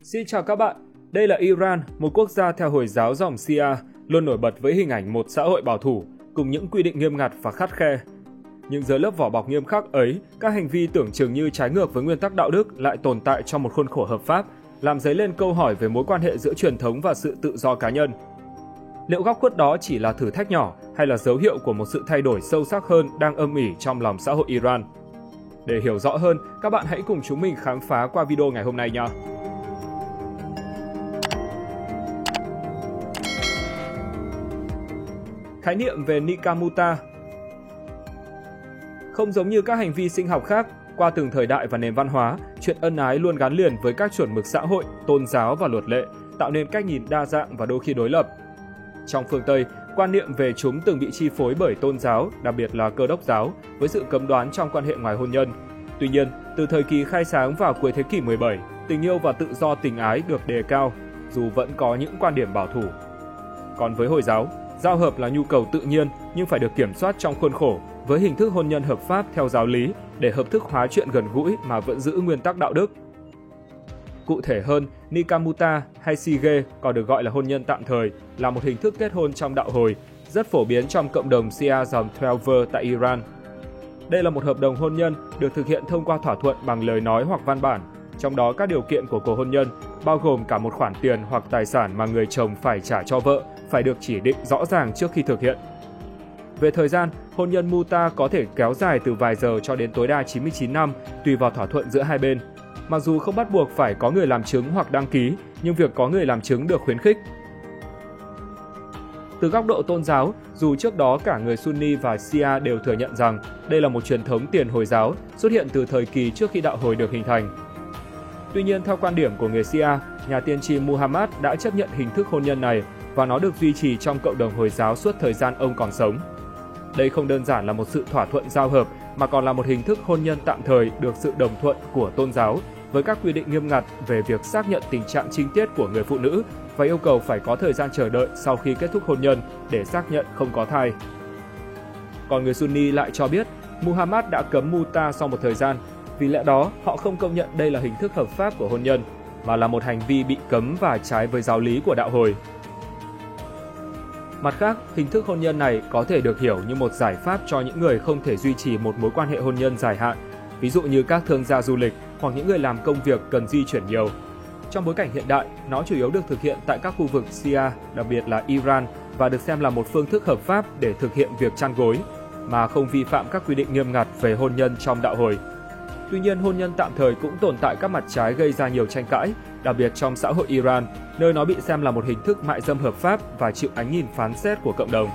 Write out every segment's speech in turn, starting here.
Xin chào các bạn, đây là Iran, một quốc gia theo Hồi giáo dòng Shia, luôn nổi bật với hình ảnh một xã hội bảo thủ, cùng những quy định nghiêm ngặt và khắt khe. Nhưng dưới lớp vỏ bọc nghiêm khắc ấy, các hành vi tưởng chừng như trái ngược với nguyên tắc đạo đức lại tồn tại trong một khuôn khổ hợp pháp, làm dấy lên câu hỏi về mối quan hệ giữa truyền thống và sự tự do cá nhân. Liệu góc khuất đó chỉ là thử thách nhỏ hay là dấu hiệu của một sự thay đổi sâu sắc hơn đang âm ỉ trong lòng xã hội Iran? Để hiểu rõ hơn, các bạn hãy cùng chúng mình khám phá qua video ngày hôm nay nha! Khái niệm về Nikah Muta. Không giống như các hành vi sinh học khác, qua từng thời đại và nền văn hóa, chuyện ân ái luôn gắn liền với các chuẩn mực xã hội, tôn giáo và luật lệ, tạo nên cách nhìn đa dạng và đôi khi đối lập. Trong phương Tây, quan niệm về chúng từng bị chi phối bởi tôn giáo, đặc biệt là Cơ đốc giáo, với sự cấm đoán trong quan hệ ngoài hôn nhân. Tuy nhiên, từ thời kỳ khai sáng vào cuối thế kỷ 17, tình yêu và tự do tình ái được đề cao, dù vẫn có những quan điểm bảo thủ. Còn với Hồi giáo, giao hợp là nhu cầu tự nhiên nhưng phải được kiểm soát trong khuôn khổ với hình thức hôn nhân hợp pháp theo giáo lý để hợp thức hóa chuyện gần gũi mà vẫn giữ nguyên tắc đạo đức. Cụ thể hơn, Nikah Muta hay Sige còn được gọi là hôn nhân tạm thời là một hình thức kết hôn trong đạo Hồi, rất phổ biến trong cộng đồng Shia dòng Twelver tại Iran. Đây là một hợp đồng hôn nhân được thực hiện thông qua thỏa thuận bằng lời nói hoặc văn bản, trong đó các điều kiện của cuộc hôn nhân bao gồm cả một khoản tiền hoặc tài sản mà người chồng phải trả cho vợ phải được chỉ định rõ ràng trước khi thực hiện. Về thời gian, hôn nhân Muta có thể kéo dài từ vài giờ cho đến tối đa 99 năm, tùy vào thỏa thuận giữa hai bên. Mặc dù không bắt buộc phải có người làm chứng hoặc đăng ký, nhưng việc có người làm chứng được khuyến khích. Từ góc độ tôn giáo, dù trước đó cả người Sunni và Shia đều thừa nhận rằng đây là một truyền thống tiền Hồi giáo xuất hiện từ thời kỳ trước khi đạo Hồi được hình thành. Tuy nhiên, theo quan điểm của người Shia, nhà tiên tri Muhammad đã chấp nhận hình thức hôn nhân này và nó được duy trì trong cộng đồng Hồi giáo suốt thời gian ông còn sống. Đây không đơn giản là một sự thỏa thuận giao hợp mà còn là một hình thức hôn nhân tạm thời được sự đồng thuận của tôn giáo với các quy định nghiêm ngặt về việc xác nhận tình trạng trinh tiết của người phụ nữ và yêu cầu phải có thời gian chờ đợi sau khi kết thúc hôn nhân để xác nhận không có thai. Còn người Sunni lại cho biết Muhammad đã cấm Muta sau một thời gian, vì lẽ đó họ không công nhận đây là hình thức hợp pháp của hôn nhân, mà là một hành vi bị cấm và trái với giáo lý của đạo Hồi. Mặt khác, hình thức hôn nhân này có thể được hiểu như một giải pháp cho những người không thể duy trì một mối quan hệ hôn nhân dài hạn, ví dụ như các thương gia du lịch hoặc những người làm công việc cần di chuyển nhiều. Trong bối cảnh hiện đại, nó chủ yếu được thực hiện tại các khu vực Shia, đặc biệt là Iran, và được xem là một phương thức hợp pháp để thực hiện việc chăn gối, mà không vi phạm các quy định nghiêm ngặt về hôn nhân trong đạo Hồi. Tuy nhiên, hôn nhân tạm thời cũng tồn tại các mặt trái gây ra nhiều tranh cãi, đặc biệt trong xã hội Iran, nơi nó bị xem là một hình thức mại dâm hợp pháp và chịu ánh nhìn phán xét của cộng đồng.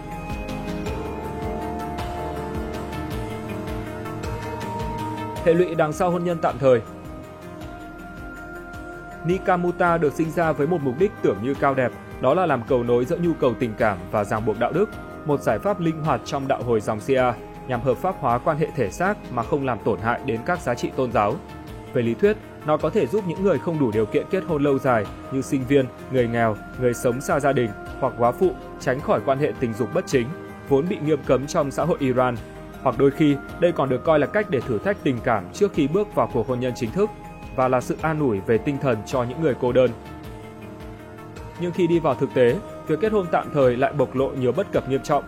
Hệ lụy đằng sau hôn nhân tạm thời. Nikah Muta được sinh ra với một mục đích tưởng như cao đẹp, đó là làm cầu nối giữa nhu cầu tình cảm và ràng buộc đạo đức, một giải pháp linh hoạt trong đạo Hồi dòng Shia nhằm hợp pháp hóa quan hệ thể xác mà không làm tổn hại đến các giá trị tôn giáo. Về lý thuyết, nó có thể giúp những người không đủ điều kiện kết hôn lâu dài như sinh viên, người nghèo, người sống xa gia đình hoặc góa phụ tránh khỏi quan hệ tình dục bất chính, vốn bị nghiêm cấm trong xã hội Iran. Hoặc đôi khi, đây còn được coi là cách để thử thách tình cảm trước khi bước vào cuộc hôn nhân chính thức và là sự an ủi về tinh thần cho những người cô đơn. Nhưng khi đi vào thực tế, việc kết hôn tạm thời lại bộc lộ nhiều bất cập nghiêm trọng.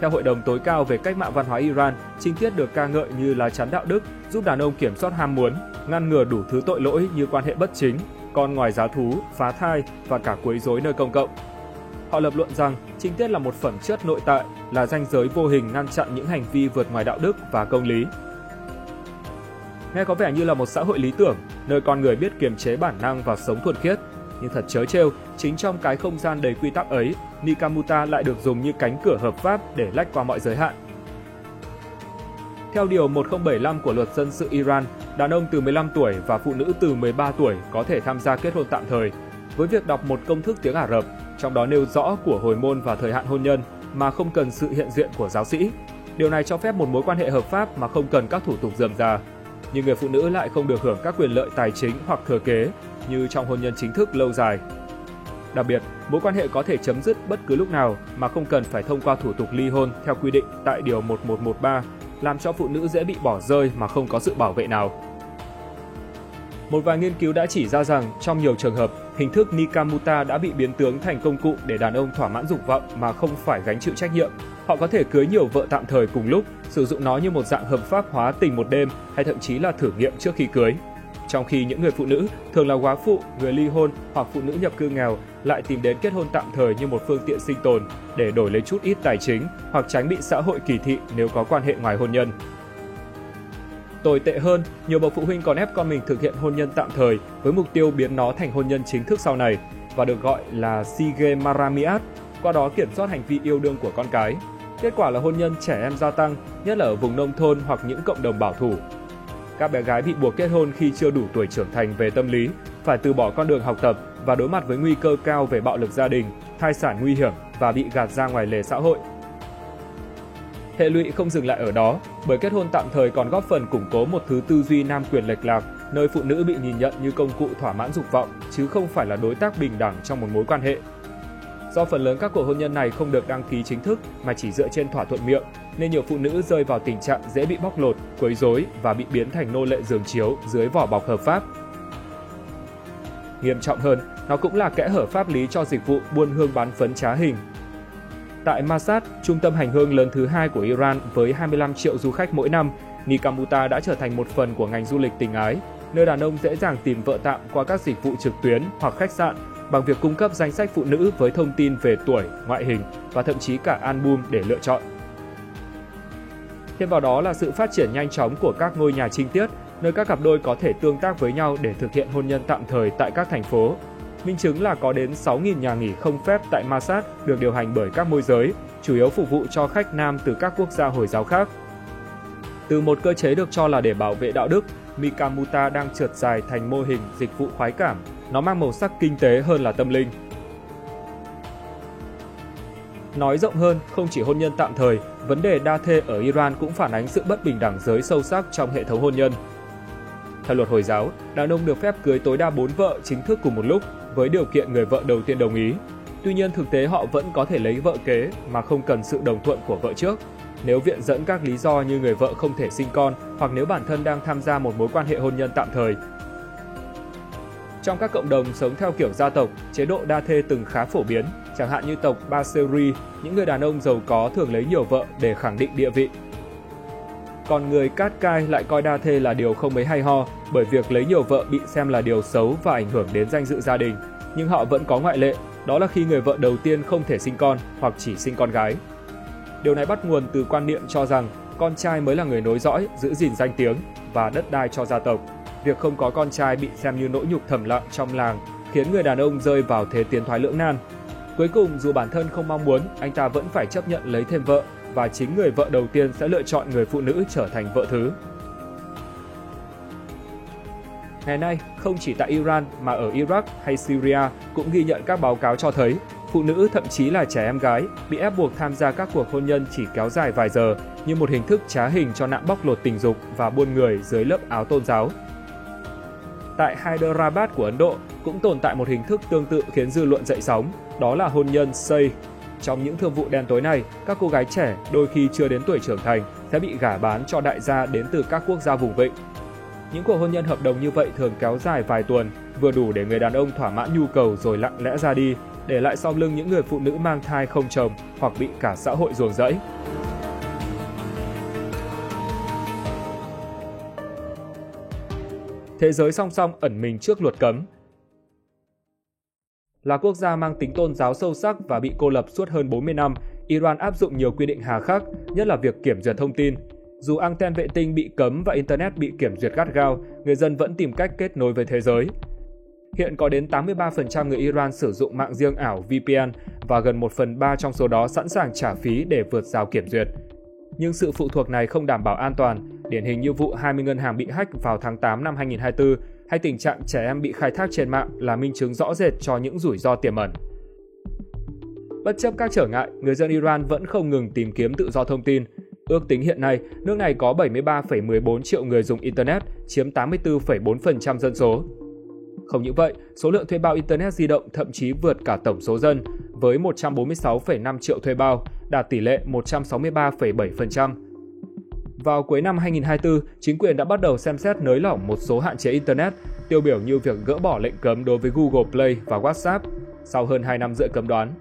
Theo Hội đồng tối cao về cách mạng văn hóa Iran, trinh tiết được ca ngợi như lá chắn đạo đức, giúp đàn ông kiểm soát ham muốn, ngăn ngừa đủ thứ tội lỗi như quan hệ bất chính, con ngoài giá thú, phá thai và cả quấy rối nơi công cộng. Họ lập luận rằng trinh tiết là một phẩm chất nội tại, là ranh giới vô hình ngăn chặn những hành vi vượt ngoài đạo đức và công lý. Nghe có vẻ như là một xã hội lý tưởng, nơi con người biết kiềm chế bản năng và sống thuần khiết, nhưng thật trớ trêu, chính trong cái không gian đầy quy tắc ấy, Nikah Muta lại được dùng như cánh cửa hợp pháp để lách qua mọi giới hạn. Theo điều 1075 của luật dân sự Iran, đàn ông từ 15 tuổi và phụ nữ từ 13 tuổi có thể tham gia kết hôn tạm thời, với việc đọc một công thức tiếng Ả Rập, trong đó nêu rõ của hồi môn và thời hạn hôn nhân mà không cần sự hiện diện của giáo sĩ. Điều này cho phép một mối quan hệ hợp pháp mà không cần các thủ tục rườm rà. Nhưng người phụ nữ lại không được hưởng các quyền lợi tài chính hoặc thừa kế như trong hôn nhân chính thức lâu dài. Đặc biệt, mối quan hệ có thể chấm dứt bất cứ lúc nào mà không cần phải thông qua thủ tục ly hôn theo quy định tại điều 1113, làm cho phụ nữ dễ bị bỏ rơi mà không có sự bảo vệ nào. Một vài nghiên cứu đã chỉ ra rằng trong nhiều trường hợp, hình thức Nikamuta đã bị biến tướng thành công cụ để đàn ông thỏa mãn dục vọng mà không phải gánh chịu trách nhiệm. Họ có thể cưới nhiều vợ tạm thời cùng lúc, sử dụng nó như một dạng hợp pháp hóa tình một đêm hay thậm chí là thử nghiệm trước khi cưới. Trong khi những người phụ nữ, thường là góa phụ, người ly hôn hoặc phụ nữ nhập cư nghèo, lại tìm đến kết hôn tạm thời như một phương tiện sinh tồn để đổi lấy chút ít tài chính hoặc tránh bị xã hội kỳ thị nếu có quan hệ ngoài hôn nhân. Tồi tệ hơn, nhiều bậc phụ huynh còn ép con mình thực hiện hôn nhân tạm thời với mục tiêu biến nó thành hôn nhân chính thức sau này và được gọi là Sige Maramiat, qua đó kiểm soát hành vi yêu đương của con cái. Kết quả là hôn nhân trẻ em gia tăng, nhất là ở vùng nông thôn hoặc những cộng đồng bảo thủ. Các bé gái bị buộc kết hôn khi chưa đủ tuổi trưởng thành về tâm lý, phải từ bỏ con đường học tập và đối mặt với nguy cơ cao về bạo lực gia đình, thai sản nguy hiểm và bị gạt ra ngoài lề xã hội. Hệ lụy không dừng lại ở đó, bởi kết hôn tạm thời còn góp phần củng cố một thứ tư duy nam quyền lệch lạc, nơi phụ nữ bị nhìn nhận như công cụ thỏa mãn dục vọng, chứ không phải là đối tác bình đẳng trong một mối quan hệ. Do phần lớn các cuộc hôn nhân này không được đăng ký chính thức mà chỉ dựa trên thỏa thuận miệng, nên nhiều phụ nữ rơi vào tình trạng dễ bị bóc lột, quấy rối và bị biến thành nô lệ giường chiếu dưới vỏ bọc hợp pháp. Nghiêm trọng hơn, nó cũng là kẽ hở pháp lý cho dịch vụ buôn hương bán phấn trá hình. Tại Mashhad, trung tâm hành hương lớn thứ hai của Iran với 25 triệu du khách mỗi năm, Nikamuta đã trở thành một phần của ngành du lịch tình ái, nơi đàn ông dễ dàng tìm vợ tạm qua các dịch vụ trực tuyến hoặc khách sạn bằng việc cung cấp danh sách phụ nữ với thông tin về tuổi, ngoại hình và thậm chí cả album để lựa chọn. Thêm vào đó là sự phát triển nhanh chóng của các ngôi nhà trinh tiết, nơi các cặp đôi có thể tương tác với nhau để thực hiện hôn nhân tạm thời tại các thành phố. Minh chứng là có đến 6.000 nhà nghỉ không phép tại Mashhad được điều hành bởi các môi giới, chủ yếu phục vụ cho khách nam từ các quốc gia Hồi giáo khác. Từ một cơ chế được cho là để bảo vệ đạo đức, Nikamuta đang trượt dài thành mô hình dịch vụ khoái cảm. Nó mang màu sắc kinh tế hơn là tâm linh. Nói rộng hơn, không chỉ hôn nhân tạm thời, vấn đề đa thê ở Iran cũng phản ánh sự bất bình đẳng giới sâu sắc trong hệ thống hôn nhân. Theo luật Hồi giáo, đàn ông được phép cưới tối đa 4 vợ chính thức cùng một lúc, với điều kiện người vợ đầu tiên đồng ý. Tuy nhiên, thực tế họ vẫn có thể lấy vợ kế mà không cần sự đồng thuận của vợ trước. Nếu viện dẫn các lý do như người vợ không thể sinh con hoặc nếu bản thân đang tham gia một mối quan hệ hôn nhân tạm thời. Trong các cộng đồng sống theo kiểu gia tộc, chế độ đa thê từng khá phổ biến, chẳng hạn như tộc Baseri, những người đàn ông giàu có thường lấy nhiều vợ để khẳng định địa vị. Còn người Qadqai lại coi đa thê là điều không mấy hay ho, bởi việc lấy nhiều vợ bị xem là điều xấu và ảnh hưởng đến danh dự gia đình. Nhưng họ vẫn có ngoại lệ, đó là khi người vợ đầu tiên không thể sinh con hoặc chỉ sinh con gái. Điều này bắt nguồn từ quan niệm cho rằng con trai mới là người nối dõi, giữ gìn danh tiếng và đất đai cho gia tộc. Việc không có con trai bị xem như nỗi nhục thầm lặng trong làng, khiến người đàn ông rơi vào thế tiến thoái lưỡng nan. Cuối cùng, dù bản thân không mong muốn, anh ta vẫn phải chấp nhận lấy thêm vợ, và chính người vợ đầu tiên sẽ lựa chọn người phụ nữ trở thành vợ thứ. Ngày nay, không chỉ tại Iran mà ở Iraq hay Syria cũng ghi nhận các báo cáo cho thấy phụ nữ, thậm chí là trẻ em gái, bị ép buộc tham gia các cuộc hôn nhân chỉ kéo dài vài giờ như một hình thức trá hình cho nạn bóc lột tình dục và buôn người dưới lớp áo tôn giáo. Tại Hyderabad của Ấn Độ cũng tồn tại một hình thức tương tự khiến dư luận dậy sóng, đó là hôn nhân Say. Trong những thương vụ đen tối này, các cô gái trẻ đôi khi chưa đến tuổi trưởng thành sẽ bị gả bán cho đại gia đến từ các quốc gia vùng vịnh. Những cuộc hôn nhân hợp đồng như vậy thường kéo dài vài tuần, vừa đủ để người đàn ông thỏa mãn nhu cầu rồi lặng lẽ ra đi, để lại sau lưng những người phụ nữ mang thai không chồng hoặc bị cả xã hội ruồng rẫy. Thế giới song song ẩn mình trước luật cấm. Là quốc gia mang tính tôn giáo sâu sắc và bị cô lập suốt hơn 40 năm, Iran áp dụng nhiều quy định hà khắc, nhất là việc kiểm duyệt thông tin. Dù anten vệ tinh bị cấm và Internet bị kiểm duyệt gắt gao, người dân vẫn tìm cách kết nối với thế giới. Hiện có đến 83% người Iran sử dụng mạng riêng ảo VPN và gần 1/3 trong số đó sẵn sàng trả phí để vượt rào kiểm duyệt. Nhưng sự phụ thuộc này không đảm bảo an toàn, điển hình như vụ 20 ngân hàng bị hack vào tháng 8 năm 2024 hay tình trạng trẻ em bị khai thác trên mạng là minh chứng rõ rệt cho những rủi ro tiềm ẩn. Bất chấp các trở ngại, người dân Iran vẫn không ngừng tìm kiếm tự do thông tin. Ước tính hiện nay, nước này có 73,14 triệu người dùng Internet, chiếm 84,4% dân số. Không những vậy, số lượng thuê bao Internet di động thậm chí vượt cả tổng số dân, với 146,5 triệu thuê bao, đạt tỷ lệ 163,7%. Vào cuối năm 2024, chính quyền đã bắt đầu xem xét nới lỏng một số hạn chế Internet, tiêu biểu như việc gỡ bỏ lệnh cấm đối với Google Play và WhatsApp sau hơn 2 năm rưỡi cấm đoán.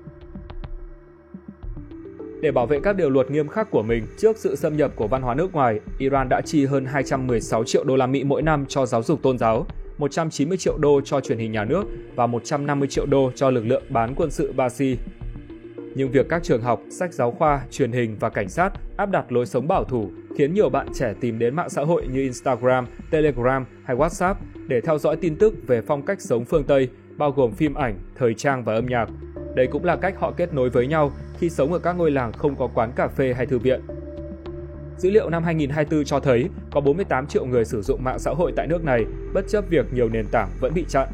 Để bảo vệ các điều luật nghiêm khắc của mình trước sự xâm nhập của văn hóa nước ngoài, Iran đã chi hơn 216 triệu đô la Mỹ mỗi năm cho giáo dục tôn giáo, 190 triệu đô cho truyền hình nhà nước và 150 triệu đô cho lực lượng bán quân sự Basi. Nhưng việc các trường học, sách giáo khoa, truyền hình và cảnh sát áp đặt lối sống bảo thủ khiến nhiều bạn trẻ tìm đến mạng xã hội như Instagram, Telegram hay WhatsApp để theo dõi tin tức về phong cách sống phương Tây, bao gồm phim ảnh, thời trang và âm nhạc. Đây cũng là cách họ kết nối với nhau khi sống ở các ngôi làng không có quán cà phê hay thư viện. Dữ liệu năm 2024 cho thấy có 48 triệu người sử dụng mạng xã hội tại nước này, bất chấp việc nhiều nền tảng vẫn bị chặn.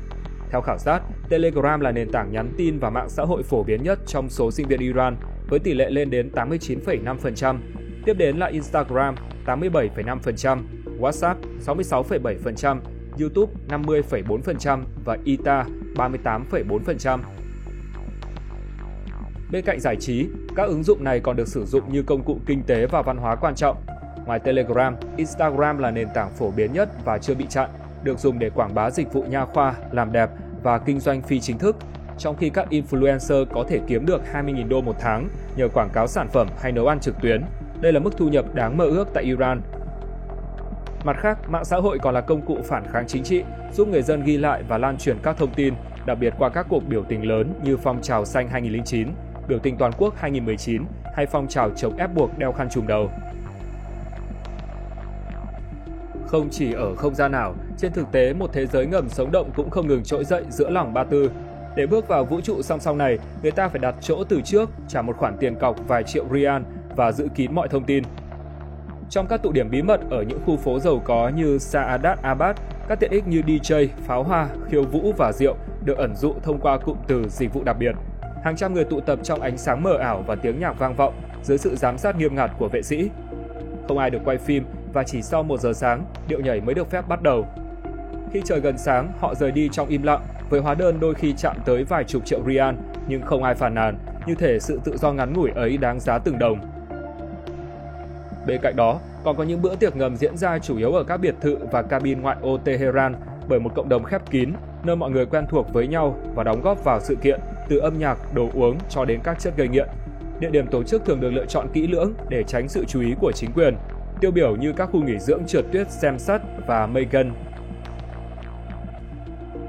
Theo khảo sát, Telegram là nền tảng nhắn tin và mạng xã hội phổ biến nhất trong số sinh viên Iran, với tỷ lệ lên đến 89,5%. Tiếp đến là Instagram 87,5%, WhatsApp 66,7%, YouTube 50,4% và Ita 38,4%. Bên cạnh giải trí, các ứng dụng này còn được sử dụng như công cụ kinh tế và văn hóa quan trọng. Ngoài Telegram, Instagram là nền tảng phổ biến nhất và chưa bị chặn, được dùng để quảng bá dịch vụ nha khoa, làm đẹp và kinh doanh phi chính thức, trong khi các influencer có thể kiếm được 20.000 đô một tháng nhờ quảng cáo sản phẩm hay nấu ăn trực tuyến. Đây là mức thu nhập đáng mơ ước tại Iran. Mặt khác, mạng xã hội còn là công cụ phản kháng chính trị, giúp người dân ghi lại và lan truyền các thông tin, đặc biệt qua các cuộc biểu tình lớn như phong trào xanh 2009, biểu tình toàn quốc 2019 hay phong trào chống ép buộc đeo khăn trùm đầu. Không chỉ ở không gian ảo, trên thực tế một thế giới ngầm sống động cũng không ngừng trỗi dậy giữa lòng Ba Tư. Để bước vào vũ trụ song song này, người ta phải đặt chỗ từ trước, trả một khoản tiền cọc vài triệu rial và giữ kín mọi thông tin. Trong các tụ điểm bí mật ở những khu phố giàu có như Saadat Abad, các tiện ích như DJ, pháo hoa, khiêu vũ và rượu được ẩn dụ thông qua cụm từ dịch vụ đặc biệt. Hàng trăm người tụ tập trong ánh sáng mờ ảo và tiếng nhạc vang vọng dưới sự giám sát nghiêm ngặt của vệ sĩ. Không ai được quay phim và chỉ sau 1 giờ sáng, điệu nhảy mới được phép bắt đầu. Khi trời gần sáng, họ rời đi trong im lặng, với hóa đơn đôi khi chạm tới vài chục triệu rial, nhưng không ai phàn nàn, như thể sự tự do ngắn ngủi ấy đáng giá từng đồng. Bên cạnh đó, còn có những bữa tiệc ngầm diễn ra chủ yếu ở các biệt thự và cabin ngoại ô Tehran bởi một cộng đồng khép kín, nơi mọi người quen thuộc với nhau và đóng góp vào sự kiện, từ âm nhạc, đồ uống cho đến các chất gây nghiện. Địa điểm tổ chức thường được lựa chọn kỹ lưỡng để tránh sự chú ý của chính quyền, tiêu biểu như các khu nghỉ dưỡng trượt tuyết Semsat và Megan.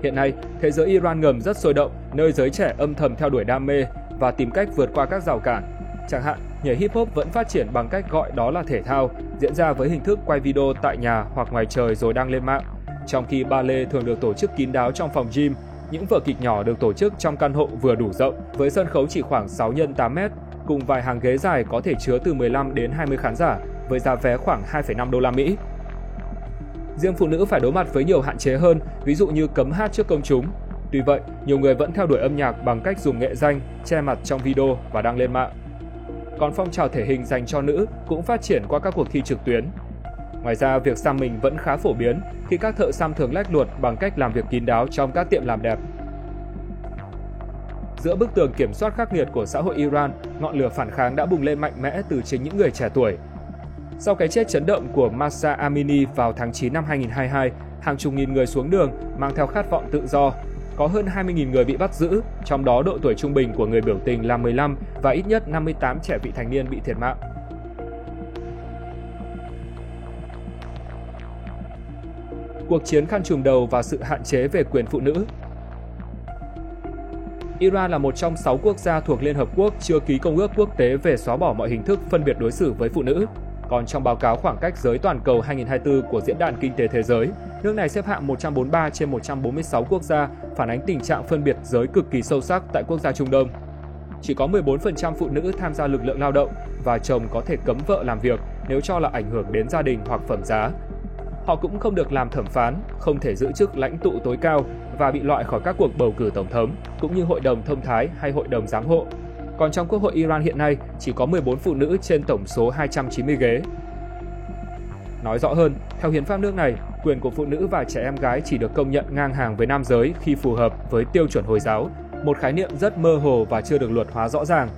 Hiện nay, thế giới Iran ngầm rất sôi động, nơi giới trẻ âm thầm theo đuổi đam mê và tìm cách vượt qua các rào cản. Chẳng hạn, nhảy hip hop vẫn phát triển bằng cách gọi đó là thể thao, diễn ra với hình thức quay video tại nhà hoặc ngoài trời rồi đăng lên mạng. Trong khi ballet thường được tổ chức kín đáo trong phòng gym, những vở kịch nhỏ được tổ chức trong căn hộ vừa đủ rộng với sân khấu chỉ khoảng 6 x 8 m, cùng vài hàng ghế dài có thể chứa từ 15 đến 20 khán giả với giá vé khoảng 2,5 đô la Mỹ. Riêng phụ nữ phải đối mặt với nhiều hạn chế hơn, ví dụ như cấm hát trước công chúng. Tuy vậy, nhiều người vẫn theo đuổi âm nhạc bằng cách dùng nghệ danh, che mặt trong video và đăng lên mạng. Còn phong trào thể hình dành cho nữ cũng phát triển qua các cuộc thi trực tuyến. Ngoài ra, việc xăm mình vẫn khá phổ biến khi các thợ xăm thường lách luật bằng cách làm việc kín đáo trong các tiệm làm đẹp. Giữa bức tường kiểm soát khắc nghiệt của xã hội Iran, ngọn lửa phản kháng đã bùng lên mạnh mẽ từ chính những người trẻ tuổi. Sau cái chết chấn động của Mahsa Amini vào tháng 9 năm 2022, hàng chục nghìn người xuống đường mang theo khát vọng tự do. Có hơn 20.000 người bị bắt giữ, trong đó độ tuổi trung bình của người biểu tình là 15 và ít nhất 58 trẻ vị thành niên bị thiệt mạng. Cuộc chiến khăn trùm đầu và sự hạn chế về quyền phụ nữ. Iran là một trong 6 quốc gia thuộc Liên Hợp Quốc chưa ký Công ước Quốc tế về xóa bỏ mọi hình thức phân biệt đối xử với phụ nữ. Còn trong báo cáo khoảng cách giới toàn cầu 2024 của Diễn đàn Kinh tế Thế giới, nước này xếp hạng 143 trên 146 quốc gia phản ánh tình trạng phân biệt giới cực kỳ sâu sắc tại quốc gia Trung Đông. Chỉ có 14% phụ nữ tham gia lực lượng lao động và chồng có thể cấm vợ làm việc nếu cho là ảnh hưởng đến gia đình hoặc phẩm giá. Họ cũng không được làm thẩm phán, không thể giữ chức lãnh tụ tối cao và bị loại khỏi các cuộc bầu cử tổng thống, cũng như hội đồng thông thái hay hội đồng giám hộ. Còn trong Quốc hội Iran hiện nay, chỉ có 14 phụ nữ trên tổng số 290 ghế. Nói rõ hơn, theo hiến pháp nước này, quyền của phụ nữ và trẻ em gái chỉ được công nhận ngang hàng với nam giới khi phù hợp với tiêu chuẩn Hồi giáo, một khái niệm rất mơ hồ và chưa được luật hóa rõ ràng.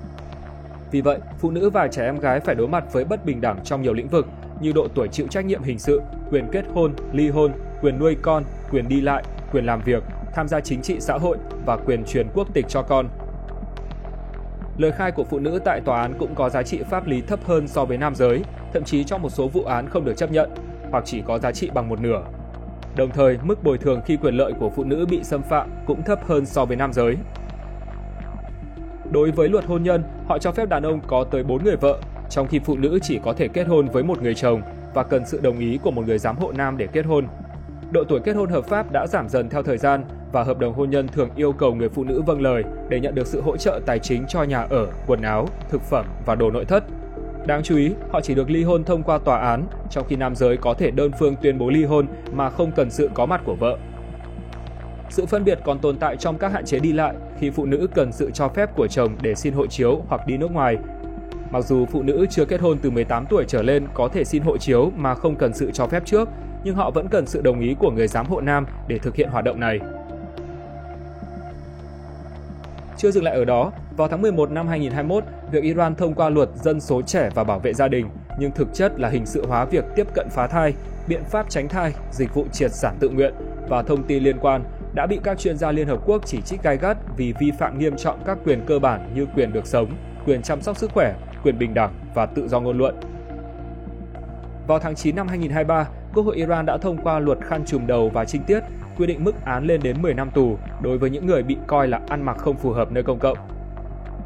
Vì vậy, phụ nữ và trẻ em gái phải đối mặt với bất bình đẳng trong nhiều lĩnh vực, như độ tuổi chịu trách nhiệm hình sự, quyền kết hôn, ly hôn, quyền nuôi con, quyền đi lại, quyền làm việc, tham gia chính trị xã hội và quyền truyền quốc tịch cho con. Lời khai của phụ nữ tại tòa án cũng có giá trị pháp lý thấp hơn so với nam giới, thậm chí trong một số vụ án không được chấp nhận, hoặc chỉ có giá trị bằng một nửa. Đồng thời, mức bồi thường khi quyền lợi của phụ nữ bị xâm phạm cũng thấp hơn so với nam giới. Đối với luật hôn nhân, họ cho phép đàn ông có tới 4 người vợ, trong khi phụ nữ chỉ có thể kết hôn với một người chồng và cần sự đồng ý của một người giám hộ nam để kết hôn. Độ tuổi kết hôn hợp pháp đã giảm dần theo thời gian và hợp đồng hôn nhân thường yêu cầu người phụ nữ vâng lời để nhận được sự hỗ trợ tài chính cho nhà ở, quần áo, thực phẩm và đồ nội thất. Đáng chú ý, họ chỉ được ly hôn thông qua tòa án, trong khi nam giới có thể đơn phương tuyên bố ly hôn mà không cần sự có mặt của vợ. Sự phân biệt còn tồn tại trong các hạn chế đi lại khi phụ nữ cần sự cho phép của chồng để xin hộ chiếu hoặc đi nước ngoài. Mặc dù phụ nữ chưa kết hôn từ 18 tuổi trở lên có thể xin hộ chiếu mà không cần sự cho phép trước, nhưng họ vẫn cần sự đồng ý của người giám hộ nam để thực hiện hoạt động này. Chưa dừng lại ở đó, vào tháng 11 năm 2021, việc Iran thông qua luật dân số trẻ và bảo vệ gia đình, nhưng thực chất là hình sự hóa việc tiếp cận phá thai, biện pháp tránh thai, dịch vụ triệt sản tự nguyện và thông tin liên quan đã bị các chuyên gia Liên Hợp Quốc chỉ trích gay gắt vì vi phạm nghiêm trọng các quyền cơ bản như quyền được sống, quyền chăm sóc sức khỏe, quyền bình đẳng và tự do ngôn luận. Vào tháng 9 năm 2023, Quốc hội Iran đã thông qua luật khăn trùm đầu và trinh tiết, quy định mức án lên đến 10 năm tù đối với những người bị coi là ăn mặc không phù hợp nơi công cộng.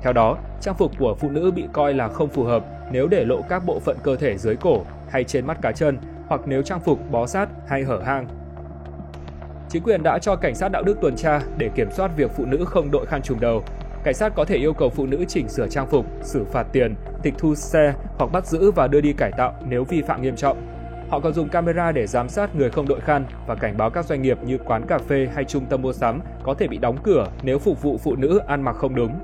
Theo đó, trang phục của phụ nữ bị coi là không phù hợp nếu để lộ các bộ phận cơ thể dưới cổ hay trên mắt cá chân, hoặc nếu trang phục bó sát hay hở hang. Chính quyền đã cho cảnh sát đạo đức tuần tra để kiểm soát việc phụ nữ không đội khăn trùm đầu. Cảnh sát có thể yêu cầu phụ nữ chỉnh sửa trang phục, xử phạt tiền, tịch thu xe hoặc bắt giữ và đưa đi cải tạo nếu vi phạm nghiêm trọng. Họ còn dùng camera để giám sát người không đội khăn và cảnh báo các doanh nghiệp như quán cà phê hay trung tâm mua sắm có thể bị đóng cửa nếu phục vụ phụ nữ ăn mặc không đúng.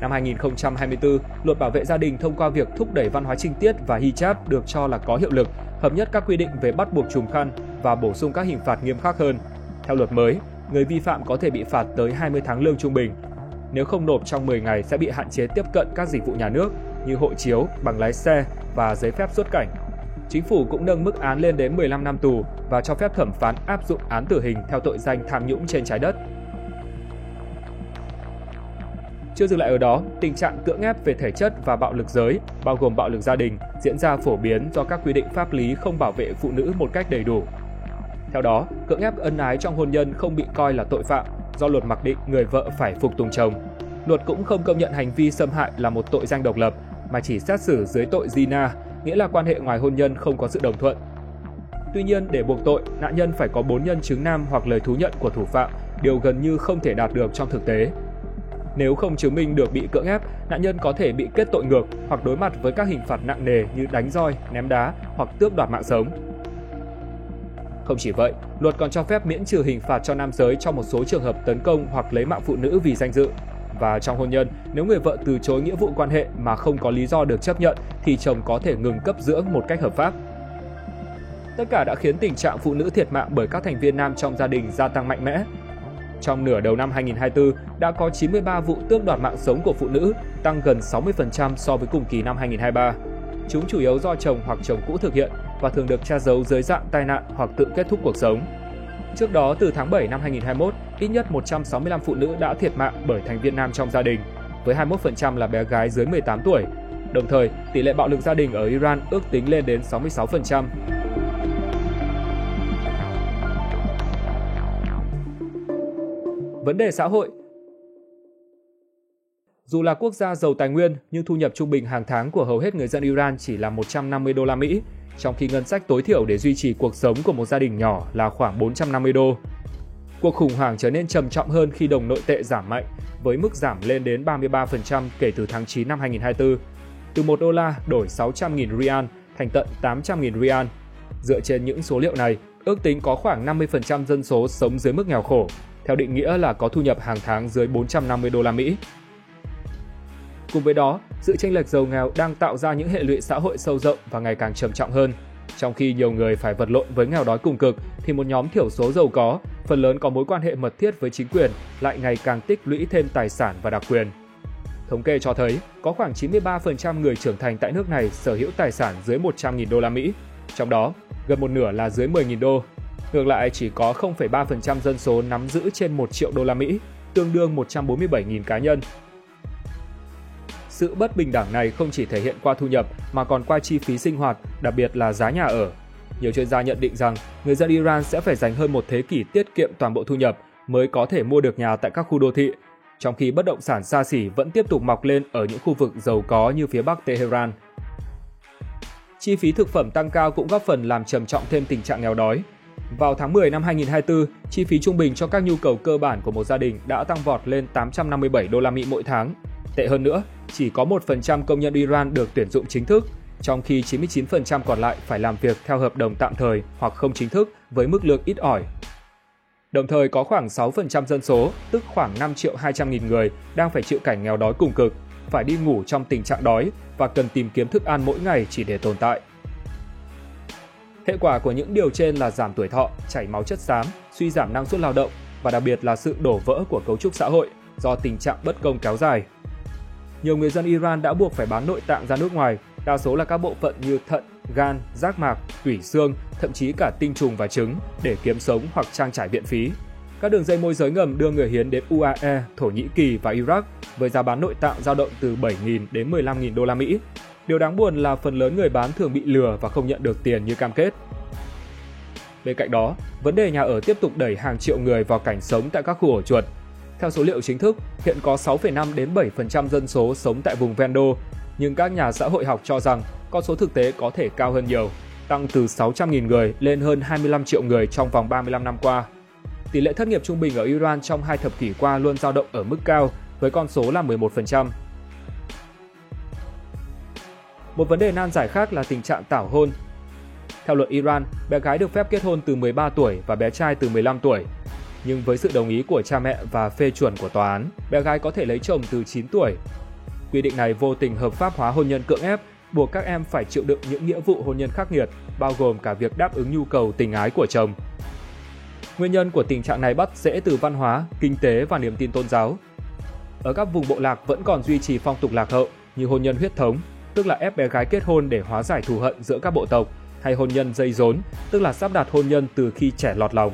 Năm 2024, Luật Bảo vệ gia đình thông qua việc thúc đẩy văn hóa trinh tiết và hijab được cho là có hiệu lực, hợp nhất các quy định về bắt buộc trùm khăn và bổ sung các hình phạt nghiêm khắc hơn. Theo luật mới, người vi phạm có thể bị phạt tới 20 tháng lương trung bình. Nếu không nộp trong 10 ngày sẽ bị hạn chế tiếp cận các dịch vụ nhà nước như hộ chiếu, bằng lái xe và giấy phép xuất cảnh. Chính phủ cũng nâng mức án lên đến 15 năm tù và cho phép thẩm phán áp dụng án tử hình theo tội danh tham nhũng trên trái đất. Chưa dừng lại ở đó, tình trạng cưỡng ép về thể chất và bạo lực giới, bao gồm bạo lực gia đình, diễn ra phổ biến do các quy định pháp lý không bảo vệ phụ nữ một cách đầy đủ. Theo đó, cưỡng ép ân ái trong hôn nhân không bị coi là tội phạm do luật mặc định người vợ phải phục tùng chồng. Luật cũng không công nhận hành vi xâm hại là một tội danh độc lập, mà chỉ xét xử dưới tội zina, nghĩa là quan hệ ngoài hôn nhân không có sự đồng thuận. Tuy nhiên, để buộc tội, nạn nhân phải có 4 nhân chứng nam hoặc lời thú nhận của thủ phạm, điều gần như không thể đạt được trong thực tế. Nếu không chứng minh được bị cưỡng ép, nạn nhân có thể bị kết tội ngược hoặc đối mặt với các hình phạt nặng nề như đánh roi, ném đá hoặc tước đoạt mạng sống. Không chỉ vậy, luật còn cho phép miễn trừ hình phạt cho nam giới trong một số trường hợp tấn công hoặc lấy mạng phụ nữ vì danh dự. Và trong hôn nhân, nếu người vợ từ chối nghĩa vụ quan hệ mà không có lý do được chấp nhận thì chồng có thể ngừng cấp dưỡng một cách hợp pháp. Tất cả đã khiến tình trạng phụ nữ thiệt mạng bởi các thành viên nam trong gia đình gia tăng mạnh mẽ. Trong nửa đầu năm 2024, đã có 93 vụ tước đoạt mạng sống của phụ nữ, tăng gần 60% so với cùng kỳ năm 2023. Chúng chủ yếu do chồng hoặc chồng cũ thực hiện và thường được che giấu dưới dạng tai nạn hoặc tự kết thúc cuộc sống. Trước đó, từ tháng 7 năm 2021, ít nhất 165 phụ nữ đã thiệt mạng bởi thành viên nam trong gia đình, với 21% là bé gái dưới 18 tuổi. Đồng thời, tỷ lệ bạo lực gia đình ở Iran ước tính lên đến 66%. Vấn đề xã hội. Dù là quốc gia giàu tài nguyên, nhưng thu nhập trung bình hàng tháng của hầu hết người dân Iran chỉ là 150 đô la Mỹ, trong khi ngân sách tối thiểu để duy trì cuộc sống của một gia đình nhỏ là khoảng 450 đô. Cuộc khủng hoảng trở nên trầm trọng hơn khi đồng nội tệ giảm mạnh, với mức giảm lên đến 33% kể từ tháng 9 năm 2024, từ 1 đô la đổi 600.000 rial thành tận 800.000 rial. Dựa trên những số liệu này, ước tính có khoảng 50% dân số sống dưới mức nghèo khổ, theo định nghĩa là có thu nhập hàng tháng dưới 450 đô la Mỹ. Cùng với đó, sự chênh lệch giàu nghèo đang tạo ra những hệ lụy xã hội sâu rộng và ngày càng trầm trọng hơn. Trong khi nhiều người phải vật lộn với nghèo đói cùng cực, thì một nhóm thiểu số giàu có, phần lớn có mối quan hệ mật thiết với chính quyền, lại ngày càng tích lũy thêm tài sản và đặc quyền. Thống kê cho thấy có khoảng 93% người trưởng thành tại nước này sở hữu tài sản dưới 100.000 đô la Mỹ, trong đó gần một nửa là dưới 10.000 đô. Ngược lại, chỉ có 0,3% dân số nắm giữ trên 1 triệu đô la Mỹ, tương đương 147.000 cá nhân. Sự bất bình đẳng này không chỉ thể hiện qua thu nhập mà còn qua chi phí sinh hoạt, đặc biệt là giá nhà ở. Nhiều chuyên gia nhận định rằng người dân Iran sẽ phải dành hơn một thế kỷ tiết kiệm toàn bộ thu nhập mới có thể mua được nhà tại các khu đô thị, trong khi bất động sản xa xỉ vẫn tiếp tục mọc lên ở những khu vực giàu có như phía bắc Tehran. Chi phí thực phẩm tăng cao cũng góp phần làm trầm trọng thêm tình trạng nghèo đói. Vào tháng 10 năm 2024, chi phí trung bình cho các nhu cầu cơ bản của một gia đình đã tăng vọt lên 857 đô la Mỹ mỗi tháng. Tệ hơn nữa, chỉ có 1% công nhân Iran được tuyển dụng chính thức, trong khi 99% còn lại phải làm việc theo hợp đồng tạm thời hoặc không chính thức với mức lương ít ỏi. Đồng thời có khoảng 6% dân số, tức khoảng 5.200.000 người đang phải chịu cảnh nghèo đói cùng cực, phải đi ngủ trong tình trạng đói và cần tìm kiếm thức ăn mỗi ngày chỉ để tồn tại. Hệ quả của những điều trên là giảm tuổi thọ, chảy máu chất xám, suy giảm năng suất lao động và đặc biệt là sự đổ vỡ của cấu trúc xã hội do tình trạng bất công kéo dài. Nhiều người dân Iran đã buộc phải bán nội tạng ra nước ngoài, đa số là các bộ phận như thận, gan, giác mạc, tủy xương, thậm chí cả tinh trùng và trứng để kiếm sống hoặc trang trải viện phí. Các đường dây môi giới ngầm đưa người hiến đến UAE, Thổ Nhĩ Kỳ và Iraq với giá bán nội tạng dao động từ 7.000 đến 15.000 đô la Mỹ. Điều đáng buồn là phần lớn người bán thường bị lừa và không nhận được tiền như cam kết. Bên cạnh đó, vấn đề nhà ở tiếp tục đẩy hàng triệu người vào cảnh sống tại các khu ổ chuột. Theo số liệu chính thức, hiện có 6,5 đến 7% dân số sống tại vùng ven đô, nhưng các nhà xã hội học cho rằng con số thực tế có thể cao hơn nhiều, tăng từ 600.000 người lên hơn 25 triệu người trong vòng 35 năm qua. Tỷ lệ thất nghiệp trung bình ở Iran trong 2 thập kỷ qua luôn dao động ở mức cao, với con số là 11%. Một vấn đề nan giải khác là tình trạng tảo hôn. Theo luật Iran, bé gái được phép kết hôn từ 13 tuổi và bé trai từ 15 tuổi. Nhưng với sự đồng ý của cha mẹ và phê chuẩn của tòa án, bé gái có thể lấy chồng từ 9 tuổi. Quy định này vô tình hợp pháp hóa hôn nhân cưỡng ép, buộc các em phải chịu đựng những nghĩa vụ hôn nhân khắc nghiệt, bao gồm cả việc đáp ứng nhu cầu tình ái của chồng. Nguyên nhân của tình trạng này bắt rễ từ văn hóa, kinh tế và niềm tin tôn giáo. Ở các vùng bộ lạc vẫn còn duy trì phong tục lạc hậu như hôn nhân huyết thống, tức là ép bé gái kết hôn để hóa giải thù hận giữa các bộ tộc, hay hôn nhân dây rốn, tức là sắp đặt hôn nhân từ khi trẻ lọt lòng.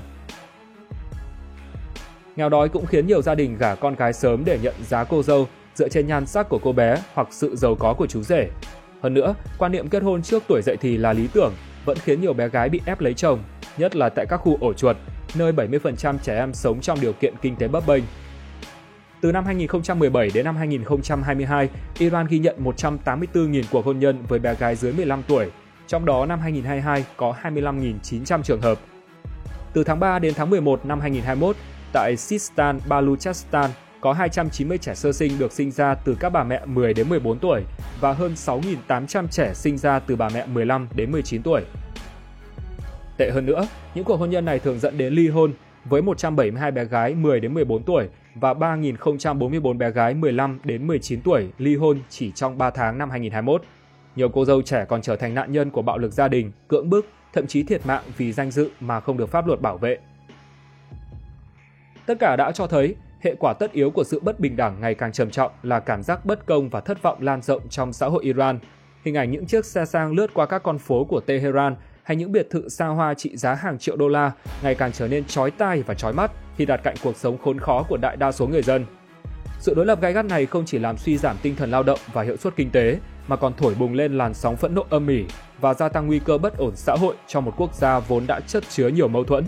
Nghèo đói cũng khiến nhiều gia đình gả con gái sớm để nhận giá cô dâu dựa trên nhan sắc của cô bé hoặc sự giàu có của chú rể. Hơn nữa, quan niệm kết hôn trước tuổi dậy thì là lý tưởng vẫn khiến nhiều bé gái bị ép lấy chồng, nhất là tại các khu ổ chuột, nơi 70% trẻ em sống trong điều kiện kinh tế bấp bênh. Từ năm 2017 đến năm 2022, Iran ghi nhận 184.000 cuộc hôn nhân với bé gái dưới 15 tuổi, trong đó năm 2022 có 25.900 trường hợp. Từ tháng 3 đến tháng 11 năm 2021, tại Sistan, Baluchistan có 290 trẻ sơ sinh được sinh ra từ các bà mẹ 10 đến 14 tuổi và hơn 6.800 trẻ sinh ra từ bà mẹ 15 đến 19 tuổi. Tệ hơn nữa, những cuộc hôn nhân này thường dẫn đến ly hôn với 172 bé gái 10 đến 14 tuổi và 3.044 bé gái 15 đến 19 tuổi ly hôn chỉ trong 3 tháng năm 2021. Nhiều cô dâu trẻ còn trở thành nạn nhân của bạo lực gia đình, cưỡng bức, thậm chí thiệt mạng vì danh dự mà không được pháp luật bảo vệ. Tất cả đã cho thấy hệ quả tất yếu của sự bất bình đẳng ngày càng trầm trọng là cảm giác bất công và thất vọng lan rộng trong xã hội Iran. Hình ảnh những chiếc xe sang lướt qua các con phố của Tehran hay những biệt thự xa hoa trị giá hàng triệu đô la ngày càng trở nên chói tai và chói mắt khi đặt cạnh cuộc sống khốn khó của đại đa số người dân. Sự đối lập gay gắt này không chỉ làm suy giảm tinh thần lao động và hiệu suất kinh tế, mà còn thổi bùng lên làn sóng phẫn nộ âm ỉ và gia tăng nguy cơ bất ổn xã hội trong một quốc gia vốn đã chất chứa nhiều mâu thuẫn.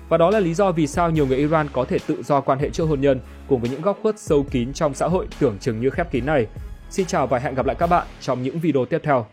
Và đó là lý do vì sao nhiều người Iran có thể tự do quan hệ trước hôn nhân cùng với những góc khuất sâu kín trong xã hội tưởng chừng như khép kín này. Xin chào và hẹn gặp lại các bạn trong những video tiếp theo.